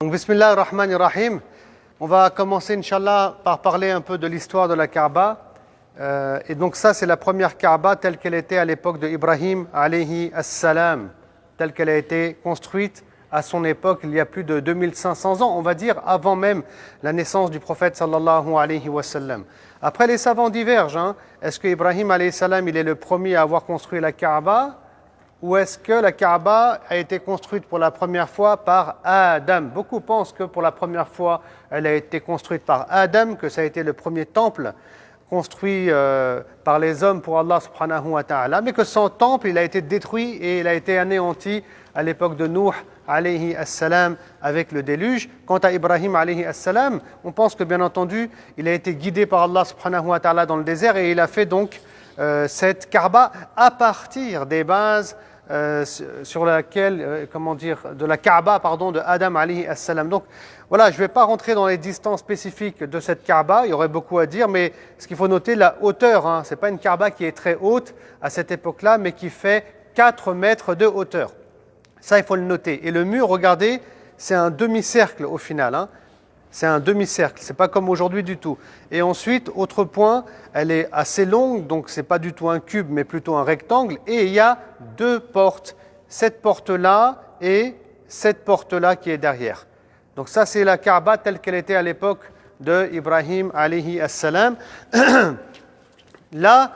Donc, Bismillah ar-Rahman ar-Rahim. On va commencer, Inch'Allah, par parler un peu de l'histoire de la Kaaba. Et donc ça, c'est la première Kaaba telle qu'elle était à l'époque de Ibrahim, alayhi as-salam, telle qu'elle a été construite à son époque, il y a plus de 2500 ans, on va dire, avant même la naissance du prophète, sallallahu alayhi wa sallam. Après, les savants divergent. Est-ce que Ibrahim, alayhi salam, il est le premier à avoir construit la Kaaba? Ou est-ce que la Kaaba a été construite pour la première fois par Adam? Beaucoup pensent que pour la première fois, elle a été construite par Adam, que ça a été le premier temple construit par les hommes pour Allah subhanahu wa ta'ala, mais que son temple, il a été détruit et il a été anéanti à l'époque de Nuh, alayhi as-salam, avec le déluge. Quant à Ibrahim, alayhi as-salam, on pense que bien entendu, il a été guidé par Allah subhanahu wa ta'ala dans le désert et il a fait donc cette Kaaba à partir des bases sur laquelle, de la Kaaba, de Adam alayhi as-salam. Donc voilà, je ne vais pas rentrer dans les distances spécifiques de cette Kaaba, il y aurait beaucoup à dire, mais ce qu'il faut noter, la hauteur, ce n'est pas une Kaaba qui est très haute à cette époque-là, mais qui fait 4 mètres de hauteur. Ça, il faut le noter. Et le mur, regardez, c'est un demi-cercle au final. C'est un demi-cercle, ce n'est pas comme aujourd'hui du tout. Et ensuite, autre point, elle est assez longue, donc ce n'est pas du tout un cube, mais plutôt un rectangle. Et il y a 2 portes, cette porte-là et cette porte-là qui est derrière. Donc ça, c'est la Kaaba telle qu'elle était à l'époque de Ibrahim, alayhi as-salam. Là,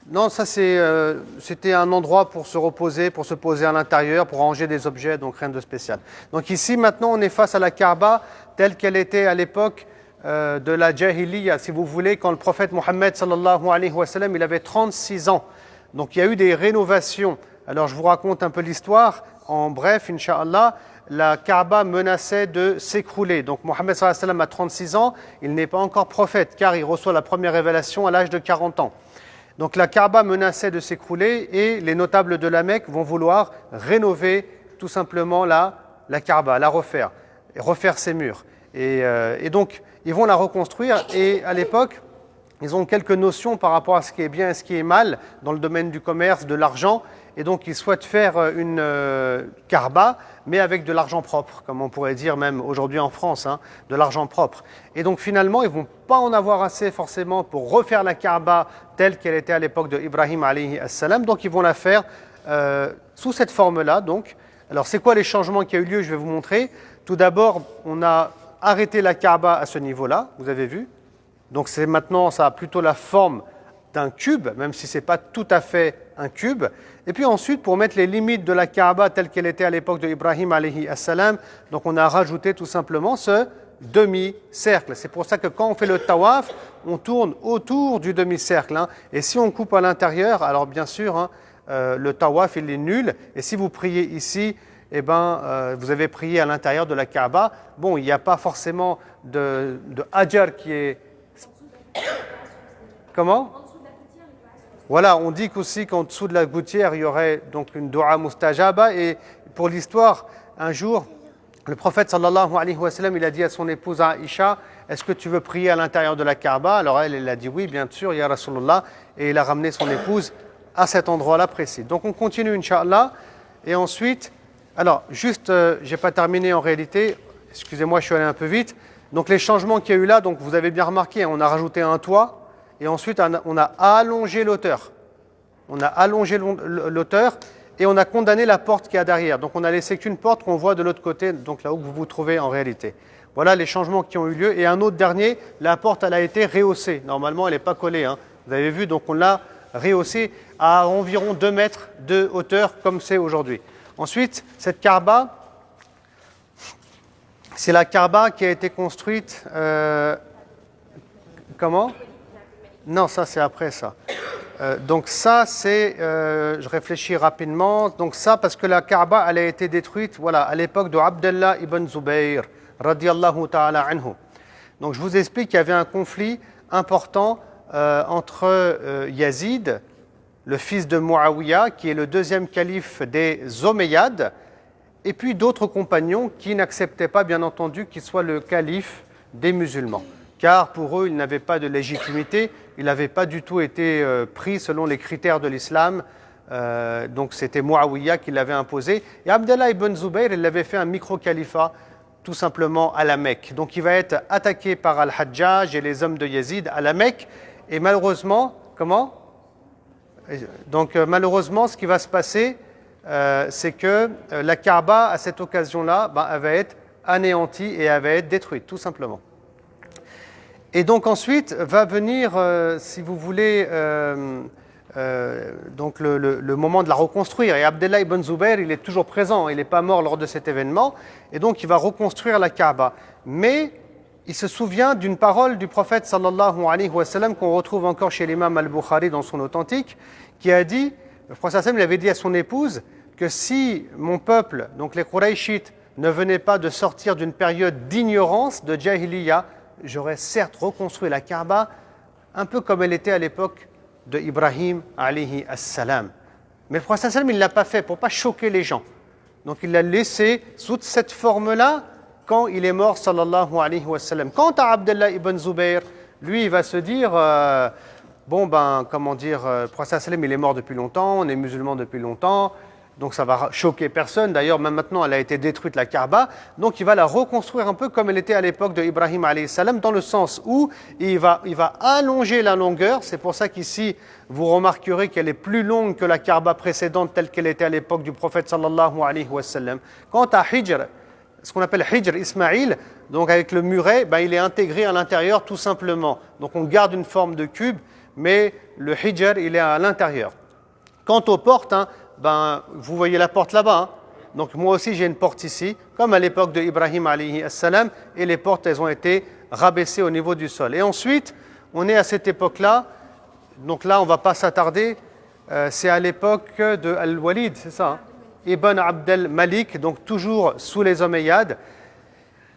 non, ça c'était un endroit pour se reposer, pour se poser à l'intérieur, pour ranger des objets, donc rien de spécial. Donc ici, maintenant, on est face à la Kaaba telle qu'elle était à l'époque de la Jahiliya, si vous voulez, quand le prophète Mohammed sallallahu alayhi wa sallam, il avait 36 ans. Donc il y a eu des rénovations. Alors je vous raconte un peu l'histoire. En bref, Inch'Allah, la Kaaba menaçait de s'écrouler. Donc Mohammed sallallahu alayhi wa sallam a 36 ans, il n'est pas encore prophète, car il reçoit la première révélation à l'âge de 40 ans. Donc la Kaaba menaçait de s'écrouler et les notables de la Mecque vont vouloir rénover tout simplement la Kaaba, la refaire, et refaire ses murs. Et donc ils vont la reconstruire et à l'époque, ils ont quelques notions par rapport à ce qui est bien et ce qui est mal dans le domaine du commerce, de l'argent. Et donc ils souhaitent faire une Kaaba, mais avec de l'argent propre, comme on pourrait dire même aujourd'hui en France, de l'argent propre. Et donc finalement, ils ne vont pas en avoir assez forcément pour refaire la Kaaba telle qu'elle était à l'époque de Ibrahim alayhi as-salam. Donc ils vont la faire sous cette forme-là. Donc, alors c'est quoi les changements qui ont eu lieu? Je vais vous montrer. Tout d'abord, on a arrêté la Kaaba à ce niveau-là, vous avez vu. Donc c'est maintenant, ça a plutôt la forme d'un cube, même si ce n'est pas tout à fait un cube. Et puis ensuite, pour mettre les limites de la Kaaba telle qu'elle était à l'époque de Ibrahim alayhi as-salam, donc on a rajouté tout simplement ce demi-cercle. C'est pour ça que quand on fait le tawaf, on tourne autour du demi-cercle. Et si on coupe à l'intérieur, alors bien sûr, le tawaf il est nul. Et si vous priez ici, vous avez prié à l'intérieur de la Kaaba. Bon, il n'y a pas forcément de hajar qui est... Comment? Voilà, on dit qu'aussi qu'en dessous de la gouttière, il y aurait donc une dua mustajaba. Et pour l'histoire, un jour, le prophète sallallahu alayhi wa sallam, il a dit à son épouse Aïcha, est-ce que tu veux prier à l'intérieur de la Kaaba? Alors elle a dit oui, bien sûr, ya Rasulullah. Et il a ramené son épouse à cet endroit-là précis. Donc on continue, Inch'Allah. Et ensuite, alors juste, je n'ai pas terminé en réalité. Excusez-moi, je suis allé un peu vite. Donc les changements qu'il y a eu là, donc vous avez bien remarqué, on a rajouté un toit. Et ensuite, on a allongé l'auteur. On a allongé l'auteur et on a condamné la porte qui est derrière. Donc, on a laissé qu'une porte qu'on voit de l'autre côté, donc là où vous vous trouvez en réalité. Voilà les changements qui ont eu lieu. Et un autre dernier, la porte, elle a été rehaussée. Normalement, elle n'est pas collée. Vous avez vu, donc on l'a rehaussée à environ 2 mètres de hauteur, comme c'est aujourd'hui. Ensuite, cette Kaaba, c'est la Kaaba qui a été construite... comment ? Non, ça c'est après ça. Donc ça c'est, je réfléchis rapidement, donc ça parce que la Kaaba elle a été détruite à l'époque de Abdallah ibn Zubayr, radiyallahu ta'ala anhu. Donc je vous explique qu'il y avait un conflit important entre Yazid, le fils de Muawiyah, qui est le deuxième calife des Omeyyades, et puis d'autres compagnons qui n'acceptaient pas bien entendu qu'il soit le calife des musulmans. Car pour eux, il n'avait pas de légitimité, il n'avait pas du tout été pris selon les critères de l'islam. Donc c'était Muawiyah qui l'avait imposé. Et Abdallah ibn Zubayr, il avait fait un micro-califat tout simplement à la Mecque. Donc il va être attaqué par Al-Hajjaj et les hommes de Yazid à la Mecque. Et malheureusement, comment? Donc malheureusement, ce qui va se passer, c'est que la Kaaba, à cette occasion-là, elle va être anéantie et elle va être détruite, tout simplement. Et donc ensuite va venir, si vous voulez, donc le moment de la reconstruire. Et Abdallah ibn Zubayr, il est toujours présent, il n'est pas mort lors de cet événement. Et donc il va reconstruire la Kaaba. Mais il se souvient d'une parole du prophète sallallahu alayhi wa sallam qu'on retrouve encore chez l'imam al-Bukhari dans son authentique, qui a dit, le prophète sallam, il avait dit à son épouse que si mon peuple, donc les Qurayshites, ne venait pas de sortir d'une période d'ignorance, de jahiliya, j'aurais certes reconstruit la Kaaba un peu comme elle était à l'époque de Ibrahim alayhi as-salam. Mais le prophète sallam, il ne l'a pas fait pour ne pas choquer les gens. Donc il l'a laissé sous cette forme-là quand il est mort sallallahu alayhi wa sallam. Quant à Abdallah ibn Zubayr, lui il va se dire le prophète sallam, il est mort depuis longtemps, on est musulman depuis longtemps, donc ça va choquer personne. D'ailleurs, même maintenant, elle a été détruite, la Kaaba. Donc, il va la reconstruire un peu comme elle était à l'époque de Ibrahim alayhi salam, dans le sens où il va allonger la longueur. C'est pour ça qu'ici, vous remarquerez qu'elle est plus longue que la Kaaba précédente, telle qu'elle était à l'époque du prophète sallallahu alayhi wa sallam. Quant à Hijr, ce qu'on appelle Hijr Ismaïl, donc avec le muret, il est intégré à l'intérieur tout simplement. Donc, on garde une forme de cube, mais le Hijr, il est à l'intérieur. Quant aux portes, vous voyez la porte là-bas. Donc moi aussi j'ai une porte ici, comme à l'époque de Ibrahim alayhi salam, et les portes elles ont été rabaissées au niveau du sol. Et ensuite, on est à cette époque-là, donc là on ne va pas s'attarder, c'est à l'époque de Al-Walid, c'est ça, Ibn Abdel Malik, donc toujours sous les Omeyyades.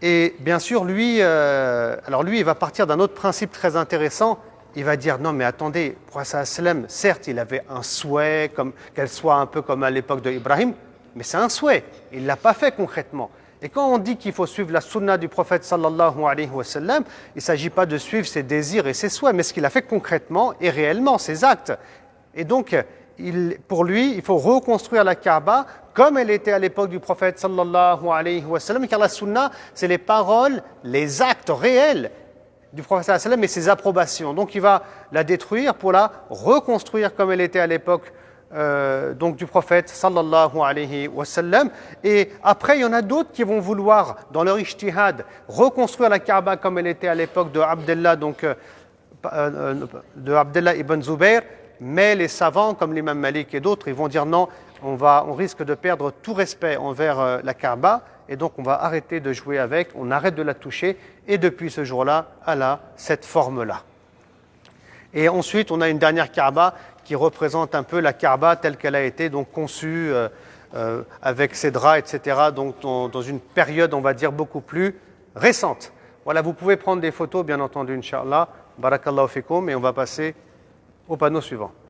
Et bien sûr, lui, il va partir d'un autre principe très intéressant. Il va dire, non mais attendez, le prophète sallam, certes il avait un souhait qu'elle soit un peu comme à l'époque de Ibrahim, mais c'est un souhait, il ne l'a pas fait concrètement. Et quand on dit qu'il faut suivre la sunna du prophète sallallahu alayhi wa sallam, il ne s'agit pas de suivre ses désirs et ses souhaits, mais ce qu'il a fait concrètement et réellement, ses actes. Et donc, pour lui, il faut reconstruire la Kaaba comme elle était à l'époque du prophète sallallahu alayhi wa sallam, car la sunna, c'est les paroles, les actes réels du prophète sallallahu alayhi wa sallam et ses approbations. Donc il va la détruire pour la reconstruire comme elle était à l'époque donc du prophète sallallahu alayhi wa sallam. Et après, il y en a d'autres qui vont vouloir, dans leur ijtihad, reconstruire la Kaaba comme elle était à l'époque de Abdallah ibn Zubayr. Mais les savants, comme l'imam Malik et d'autres, ils vont dire non, on risque de perdre tout respect envers la Kaaba, et donc on va arrêter de jouer avec, on arrête de la toucher, et depuis ce jour-là, elle a cette forme-là. Et ensuite, on a une dernière Kaaba qui représente un peu la Kaaba telle qu'elle a été donc conçue avec ses draps, etc., donc dans une période, on va dire, beaucoup plus récente. Voilà, vous pouvez prendre des photos, bien entendu, Inch'Allah. Barakallahu fikum, et on va passer au panneau suivant.